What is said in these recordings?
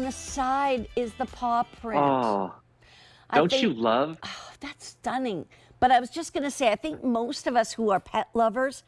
the side is the paw print. Oh, I don't you think, love? oh, that's stunning. But I was just going to say, I think most of us who are pet lovers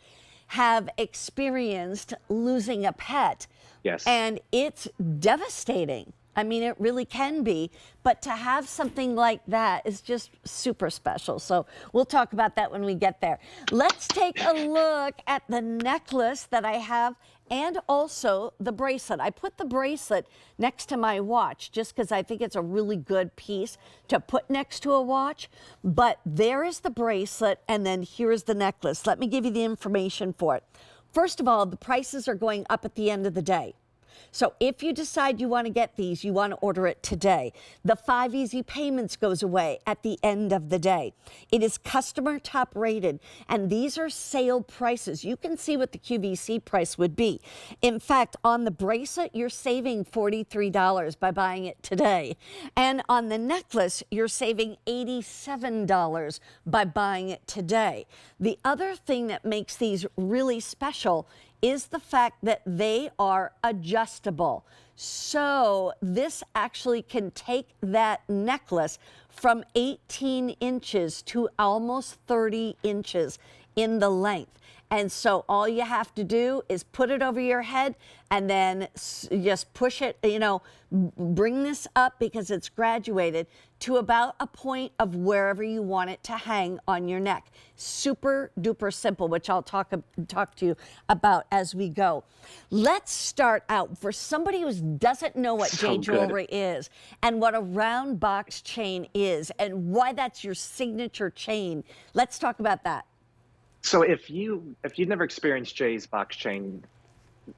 have experienced losing a pet, Yes. and it's devastating. I mean, it really can be, but to have something like that is just super special. So we'll talk about that when we get there. Let's take a look at the necklace that I have and also the bracelet. I put the bracelet next to my watch just because I think it's a really good piece to put next to a watch. But there is the bracelet, and then here is the necklace. Let me give you the information for it. First of all, the prices are going up at the end of the day. So if you decide you want to get these, you want to order it today. The 5 easy payments goes away at the end of the day. It is customer top rated, and these are sale prices. You can see what the QVC price would be. In fact, on the bracelet, you're saving $43 by buying it today. And on the necklace, you're saving $87 by buying it today. The other thing that makes these really special is the fact that they are adjustable. So this actually can take that necklace from 18 inches to almost 30 inches in the length. And so all you have to do is put it over your head and then just push it, bring this up because it's graduated to about a point of wherever you want it to hang on your neck. Super duper simple, which I'll talk to you about as we go. Let's start out for somebody who doesn't know what jade jewelry is and what a round box chain is and why that's your signature chain. Let's talk about that. So if you've never experienced Jay's box chain,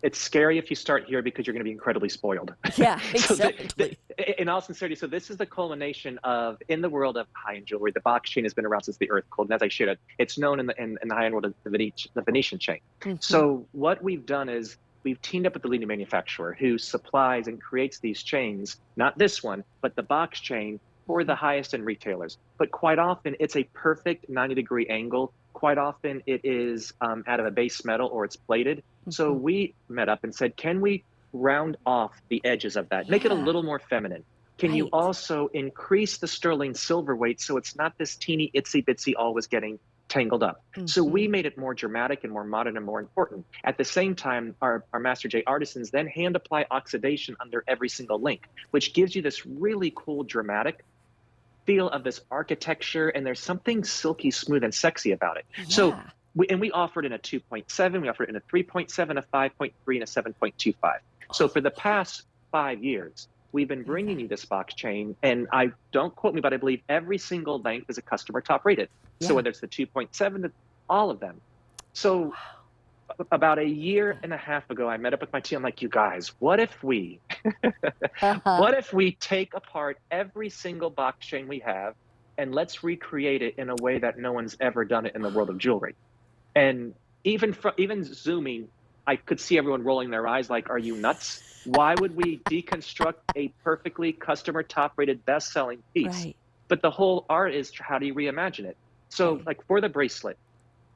it's scary if you start here because you're going to be incredibly spoiled. Yeah, So exactly. in all sincerity, so this is the culmination of, in the world of high-end jewelry, the box chain has been around since the earth cooled. And as I shared, it's known in the high-end world as the Venetian chain. Mm-hmm. So what we've done is we've teamed up with the leading manufacturer who supplies and creates these chains, not this one, but the box chain for the highest end retailers. But quite often it's a perfect 90-degree angle. Quite often it is out of a base metal or it's plated. Mm-hmm. So we met up and said, can we round off the edges of that, make it a little more feminine? Can you also increase the sterling silver weight so it's not this teeny itsy bitsy always getting tangled up? Mm-hmm. So we made it more dramatic and more modern and more important. At the same time, our Master J artisans then hand apply oxidation under every single link, which gives you this really cool dramatic feel of this architecture, and there's something silky smooth and sexy about it. Yeah. So we offered in a 2.7, we offered in a 3.7, a 5.3, and a 7.25. So for the past 5 years, we've been bringing you this box chain, and don't quote me, but I believe every single length is a customer top rated. Yeah. So whether it's the 2.7, all of them. So about a year and a half ago, I met up with my team. I'm like, you guys, what if we take apart every single box chain we have and let's recreate it in a way that no one's ever done it in the world of jewelry? And even zooming, I could see everyone rolling their eyes like, are you nuts? Why would we deconstruct a perfectly customer top rated best-selling piece? Right. But the whole art is, how do you reimagine it? So like for the bracelet,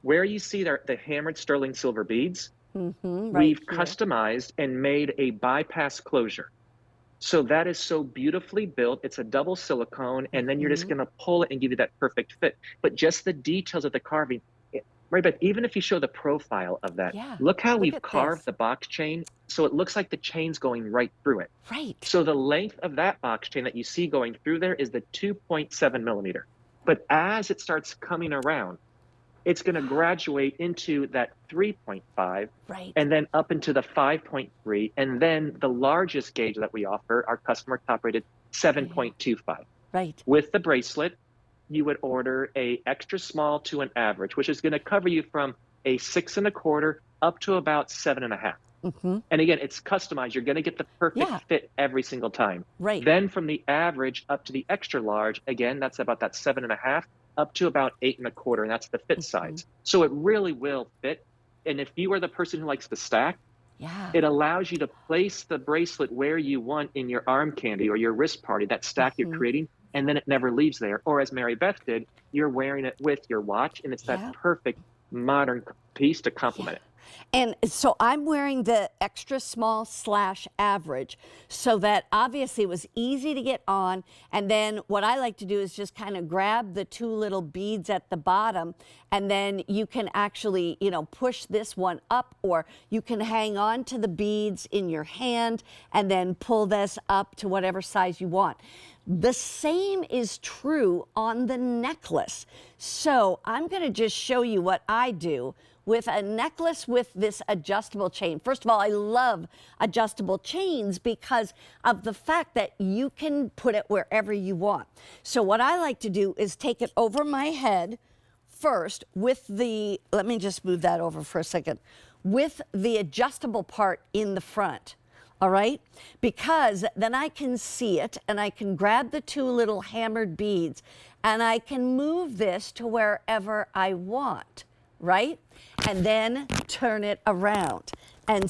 where you see the hammered sterling silver beads, we've customized and made a bypass closure. So that is so beautifully built. It's a double silicone, and then you're just going to pull it and give you that perfect fit. But just the details of the carving, right? But even if you show the profile of that, look how we've carved the box chain. So it looks like the chain's going right through it. Right. So the length of that box chain that you see going through there is the 2.7 millimeter. But as it starts coming around, it's going to graduate into that 3.5, and then up into the 5.3, and then the largest gauge that we offer, our customer top rated 7.25. Right. With the bracelet, you would order a extra small to an average, which is going to cover you from a 6 1/4 up to about 7 1/2. Mm-hmm. And again, it's customized. You're going to get the perfect fit every single time. Right. Then from the average up to the extra large, again, that's about that 7 1/2. Up to about 8 1/4, and that's the fit size. So it really will fit. And if you are the person who likes to stack, it allows you to place the bracelet where you want in your arm candy or your wrist party, that stack you're creating, and then it never leaves there. Or as Mary Beth did, you're wearing it with your watch, and it's that perfect modern piece to complement it. And so I'm wearing the extra small / average so that obviously it was easy to get on. And then what I like to do is just kind of grab the 2 little beads at the bottom, and then you can actually, push this one up, or you can hang on to the beads in your hand and then pull this up to whatever size you want. The same is true on the necklace. So I'm going to just show you what I do with a necklace with this adjustable chain. First of all, I love adjustable chains because of the fact that you can put it wherever you want. So what I like to do is take it over my head first with the, let me just move that over for a second, with the adjustable part in the front. All right, because then I can see it and I can grab the 2 little hammered beads and I can move this to wherever I want, right? And then turn it around. And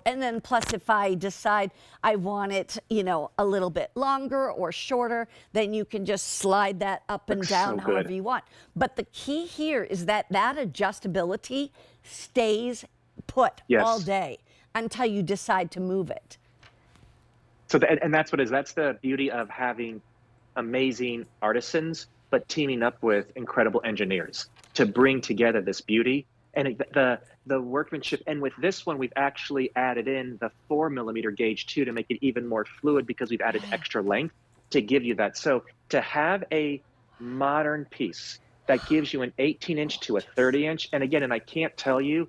then plus if I decide I want it, a little bit longer or shorter, then you can just slide that up and down however you want. But the key here is that adjustability stays put all day until you decide to move it. So, and that's what it is. That's the beauty of having amazing artisans, but teaming up with incredible engineers to bring together this beauty and the workmanship. And with this one, we've actually added in the 4mm gauge too to make it even more fluid because we've added extra length to give you that. So to have a modern piece that gives you an 18-inch to a 30-inch, and again, and I can't tell you,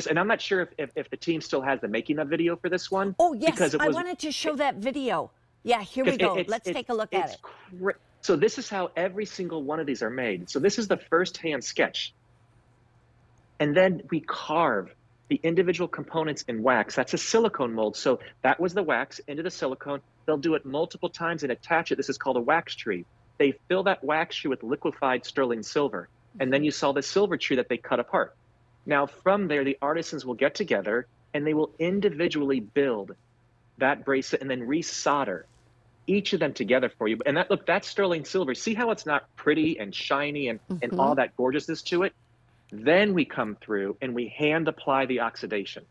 and I'm not sure if the team still has the making of video for this one. Oh, yes, because I wanted to show that video. Yeah, here we go. Let's take a look at it. So this is how every single one of these are made. So this is the first hand sketch. And then we carve the individual components in wax. That's a silicone mold. So that was the wax into the silicone. They'll do it multiple times and attach it. This is called a wax tree. They fill that wax tree with liquefied sterling silver. And then you saw the silver tree that they cut apart. Now, from there, the artisans will get together and they will individually build that bracelet and then resolder each of them together for you. And that's sterling silver. See how it's not pretty and shiny and all that gorgeousness to it? Then we come through and we hand apply the oxidation.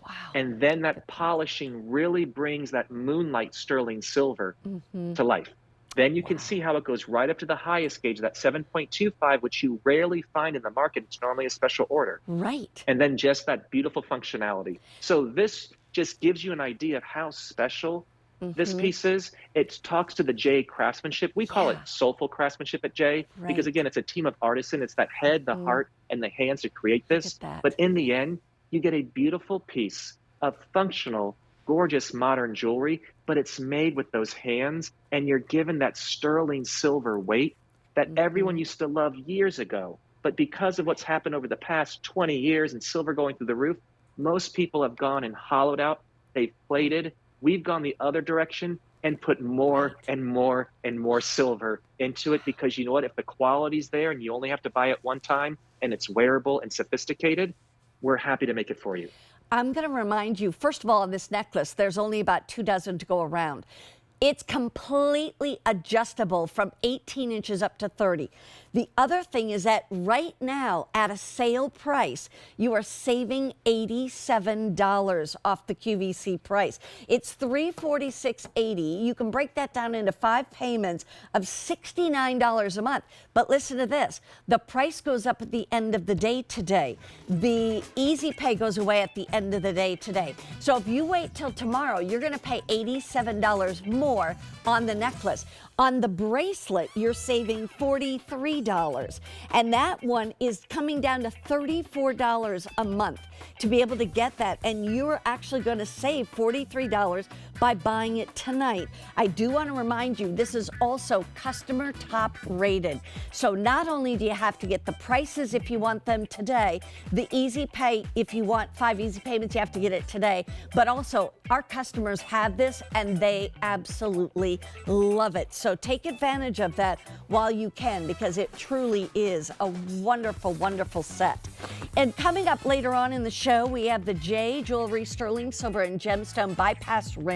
Wow. And then that polishing really brings that moonlight sterling silver to life. Then you can see how it goes right up to the highest gauge, that 7.25, which you rarely find in the market. It's normally a special order. Right. And then just that beautiful functionality. So this just gives you an idea of how special this piece is. It talks to the J craftsmanship. We call it soulful craftsmanship at J because, again, it's a team of artisans. It's that head, the heart, and the hands to create this. But in the end, you get a beautiful piece of functional, gorgeous modern jewelry, but it's made with those hands, and you're given that sterling silver weight that everyone used to love years ago. But because of what's happened over the past 20 years and silver going through the roof, most people have gone and hollowed out, they've plated. We've gone the other direction and put more and more and more silver into it because you know what? If the quality's there and you only have to buy it one time and it's wearable and sophisticated, we're happy to make it for you. I'm going to remind you, first of all, on this necklace, there's only about 2 dozen to go around. It's completely adjustable from 18 inches up to 30. The other thing is that right now, at a sale price, you are saving $87 off the QVC price. It's $346.80. You can break that down into 5 payments of $69 a month. But listen to this. The price goes up at the end of the day today. The easy pay goes away at the end of the day today. So if you wait till tomorrow, you're going to pay $87 more on the necklace. On the bracelet, you're saving $43. And that one is coming down to $34 a month to be able to get that. And you're actually going to save $43 by buying it tonight. I do want to remind you, this is also customer top rated. So not only do you have to get the prices if you want them today, the easy pay, if you want 5 easy payments, you have to get it today. But also, our customers have this and they absolutely love it. So take advantage of that while you can, because it truly is a wonderful, wonderful set. And coming up later on in the show, we have the J Jewelry Sterling Silver and Gemstone Bypass Ring.